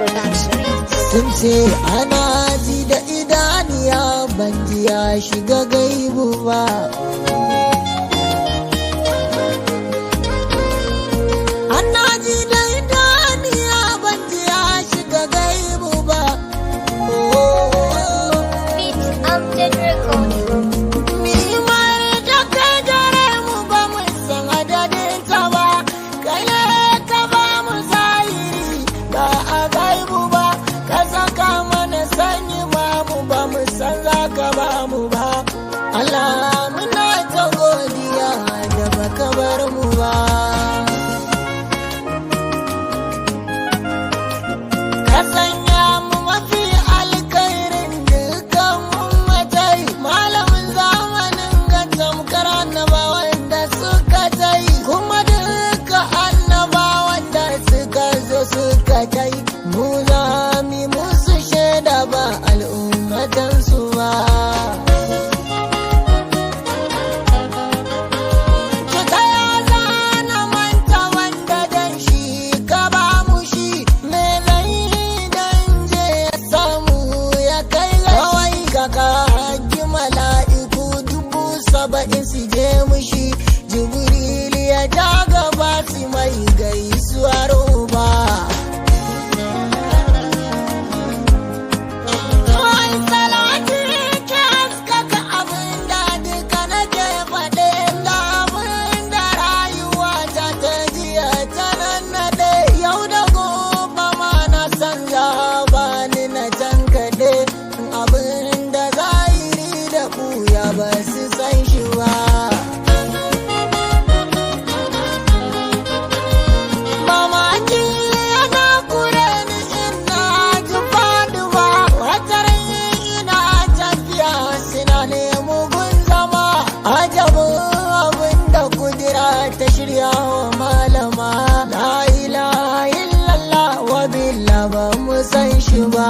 Sun ce ana ji da idaniya ban ji ya shiga gaibu ba. Ana ji da idaniya ban ji ya shiga gaibu ba. Allah muna ta godiya da baka bar mu ba. Ka sanya mu mafi alkhairin dukkan ummatai, malamin zamanin ga tamkar annabawan da suka tai, kuma duka annabawan da suka zo suka tai, mu za mu musu shaida ba al'ummatansu ba. Saba'in su je mushi Jibril ya ja gaba su mai gaisuwar uba. Wai salati ke haskaka abin da duka nake faɗe, da abin da rayuwa ta jiya ta nan naɗe, yau da gobe ma na san ba ni na tankaɗe, abin da zahiri da ɓuya ba su san shi ba. Mamaki yana kure ni ina ji faduwa, watar ina tafiya suna nemo gun zama, ajabin abin da kudira ta shirya wa malama. La ilaha illallah wa billah ba mu san shi ba.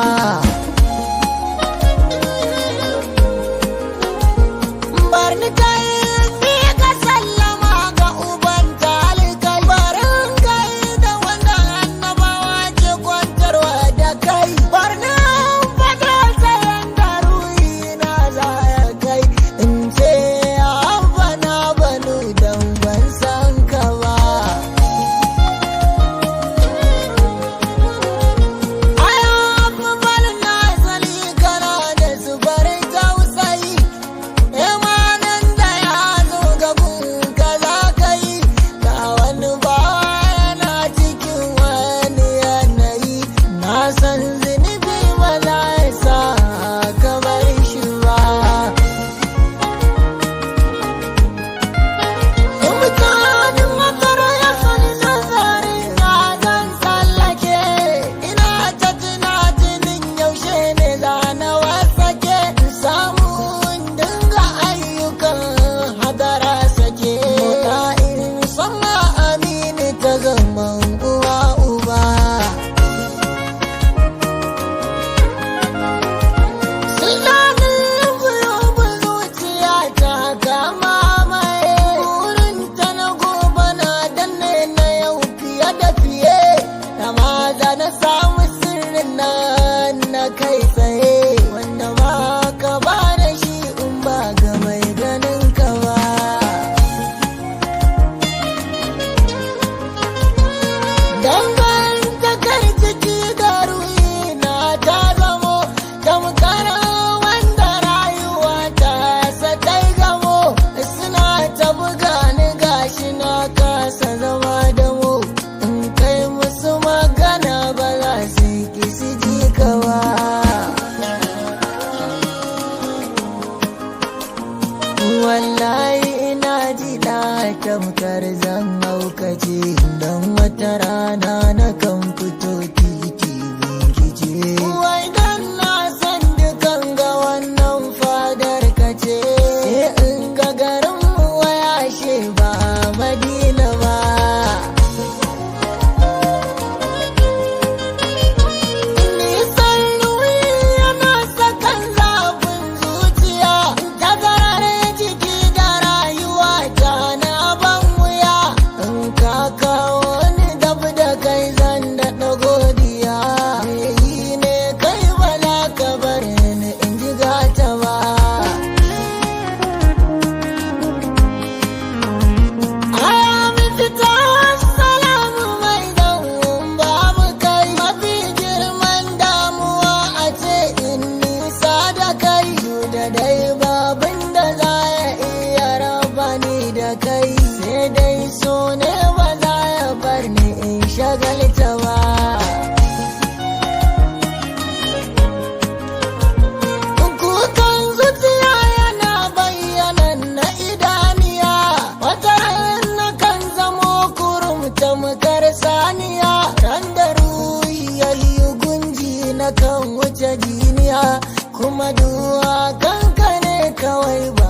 Wallahi ina ji da tamkar zan haukace, don wata rana na kan fito titi bincike. Wai dan na san dukan ga wannan fadar kace, sai in ga garin mu wayashe ba Madina ba. Nisan ruwi yana sakan zafin zuciya, tazarar jiki da rayuwa ta na ban wuya. In ka kawo ni dab da kai zan Ahmadu kanka ne kawai